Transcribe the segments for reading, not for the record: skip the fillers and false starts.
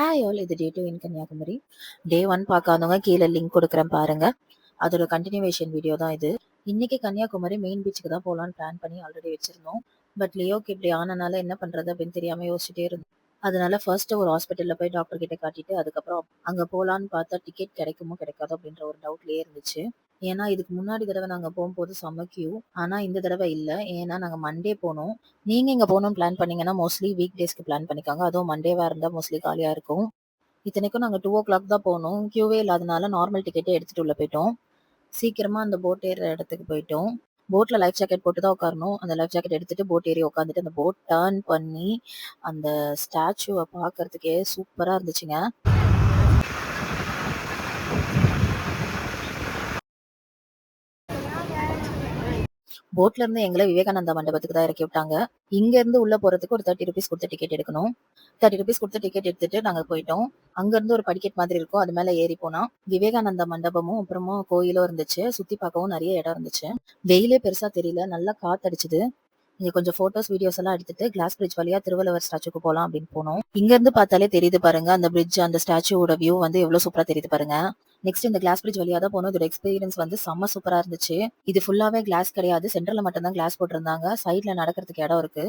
Hi all, இது டே 2 இன் கன்னியாகுமரி. டே 1 பார்க்காதவங்க கீழே லிங்க் கொடுக்குறேன் பாருங்க. அதோட கண்டினியூவேஷன் வீடியோ தான் இது. இன்னைக்கு கன்னியாகுமரி மெயின் பீச்சுக்கு தான் போகலான்னு பிளான் பண்ணி ஆல்ரெடி வச்சிருந்தோம். பட் லியோக்கு இப்படி ஆனனால என்ன பண்றது அப்படின்னு தெரியாம யோசிச்சுட்டே இருந்தோம். அதனால ஃபர்ஸ்ட் ஒரு ஹாஸ்பிட்டல்ல போய் டாக்டர் கிட்ட காட்டிட்டு அதுக்கப்புறம் அங்க போலான்னு பார்த்தா டிக்கெட் கிடைக்குமோ கிடைக்காதோ அப்படின்ற ஒரு டவுட்லயே இருந்துச்சு. ஏன்னா இதுக்கு முன்னாடி தடவை நாங்க போகும்போது செம்ம கியூ. ஆனா இந்த தடவை இல்ல. ஏன்னா நாங்க மண்டே போனோம். நீங்க இங்க போகணும்னு பிளான் பண்ணீங்கன்னா மோஸ்ட்லி வீக் டேஸ்க்கு பிளான் பண்ணிக்காங்க. அதுவும் மண்டேவா இருந்தா மோஸ்ட்லி காலியா இருக்கும். இத்தனைக்கும் நாங்க 2:00 தான் போனோம். கியூவே இல்லாதனால நார்மல் டிக்கெட்டே எடுத்துட்டு உள்ள போயிட்டோம். சீக்கிரமா அந்த போட் ஏறுற இடத்துக்கு போயிட்டோம். போட்ல லைஃப் ஜாக்கெட் போட்டு தான் உட்காரணும். அந்த லைஃப் ஜாக்கெட் எடுத்துட்டு போட் ஏறி உட்காந்துட்டு அந்த போட் டர்ன் பண்ணி அந்த ஸ்டாச்சுவை பார்க்கறதுக்கே சூப்பரா இருந்துச்சுங்க. போட்ல இருந்து எங்களை விவேகானந்தா மண்டபத்துக்கு தான் இறக்கி விட்டாங்க. இங்க இருந்து உள்ள போறதுக்கு ஒரு 30 ருபீஸ் கொடுத்து டிக்கெட் எடுக்கணும். 30 ருபீஸ் கொடுத்து டிக்கெட் எடுத்துட்டு நாங்க போயிட்டோம். அங்க இருந்து ஒரு படிக்கட் மாதிரி இருக்கும். அது மேல ஏறி போனா விவேகானந்தா மண்டபமும் அப்புறமா கோயிலும் இருந்துச்சு. சுத்தி பார்க்கவும் நிறைய இடம் இருந்துச்சு. வெயிலே பெருசா தெரியல, நல்லா காத்தடிச்சுது. இங்க கொஞ்சம் போட்டோஸ் வீடியோஸ் எல்லாம் எடுத்துட்டு கிளாஸ் பிரிட்ஜ் வழியா திருவள்ளுவர் ஸ்டாச்சுக்கு போலாம் அப்படின்னு போனோம். இங்க இருந்து பார்த்தாலே தெரியுது பாருங்க, அந்த பிரிட்ஜ் அந்த ஸ்டாச்சுவோட வியூ வந்து எவ்வளவு சூப்பரா தெரியுது பாருங்க. நெக்ஸ்ட் இந்த கிளாஸ் பிரிட்ஜ் வழியா தான் போனோம். இதோட எக்ஸ்பீரியன்ஸ் வந்து செம்ம சூப்பரா இருந்துச்சு. இது ஃபுல்லாவே கிளாஸ் கிடையாது, சென்டர்ல மட்டும் தான் கிளாஸ் போட்டிருந்தாங்க. சைட்ல நடக்கிறதுக்கு இடம் இருக்கு.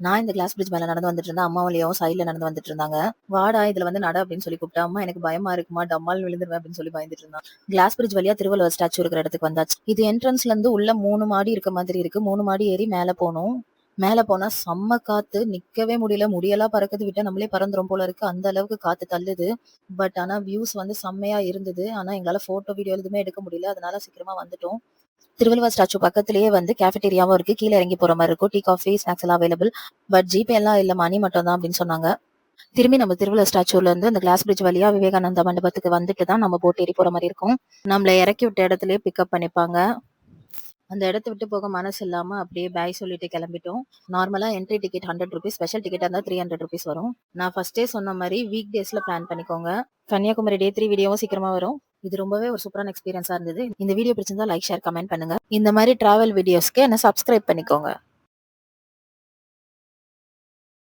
நான் இந்த கிளாஸ் பிரிட்ஜ் மேல நடந்து வந்துட்டு இருந்தேன். அம்மாவும் லியோவும் சைட்ல நடந்து வந்துட்டு இருந்தாங்க. வாடா இதுல வந்து நட அப்படின்னு சொல்லி கூப்பிட்டா, அம்மா எனக்கு பயமா இருக்குமா, டம்மால் விழுந்துருவேன் அப்படின்னு சொல்லி பயந்துட்டு இருந்தான். கிளாஸ் பிரிட்ஜ் வழியா திருவள்ளுவர் ஸ்டாச்சு இருக்கிற இடத்துக்கு வந்தாச்சு. இது என்ட்ரன்ஸ்ல இருந்து உள்ள 3 மாடி இருக்க மாதிரி இருக்கு. 3 மாடி ஏறி மேல போனோம். மேல போனா செம்ம காத்து, நிக்கவே முடியல. முடியெல்லாம் பறக்குது, விட்டா நம்மளே பறந்துரும் போல இருக்கு, அந்த அளவுக்கு காத்து தள்ளுது. பட் ஆனா வியூஸ் வந்து செம்மையா இருந்தது. ஆனா எங்களால போட்டோ வீடியோ எதுவுமே எடுக்க முடியல. அதனால சீக்கிரமா வந்துட்டோம். திருவள்ளுவர் ஸ்டாச்சு பக்கத்திலேயே வந்து கேஃபெட்டீரியாவும் இருக்கு. கீழே இறங்கி போற மாதிரி இருக்கும். டீ, காஃபி, ஸ்நாக்ஸ் எல்லாம் அவைலபிள். பட் ஜிபே எல்லாம் இல்ல, மணி மட்டும் தான் அப்படின்னு சொன்னாங்க. திரும்பி நம்ம திருவள்ளுவர் ஸ்டாச்சுல இருந்து அந்த கிளாஸ் பிரிட்ஜ் வழியா விவேகானந்தா மண்டபத்துக்கு வந்துட்டு தான் நம்ம போட் ஏறி போற மாதிரி இருக்கும். நம்மள இறக்கி விட்ட இடத்துலயே பிக்கப் பண்ணிப்பாங்க. அந்த இடத்த விட்டு போக மனசு இல்லாம அப்படியே பாய் சொல்லிட்டு கிளம்பிட்டோம். நார்மலா entry ticket 100 rupees, special ticket இருந்தா 300 ருபீஸ் வரும். நான் ஃபர்ஸ்டே சொன்ன மாதிரி வீக் டேஸ்ல பிளான் பண்ணிக்கோங்க. கன்னியாகுமரி டே 3 வீடியோவும் சீக்கிரமா வரும். இது ரொம்பவே ஒரு சூப்பரான எக்ஸ்பீரியன்ஸா இருந்தது. இந்த வீடியோ பிடிச்சிருந்தா லைக், ஷேர், கமெண்ட் பண்ணுங்க. இந்த மாதிரி டிராவல் வீடியோஸ்க்கு என்ன சப்ஸ்கிரைப் பண்ணிக்கோங்க.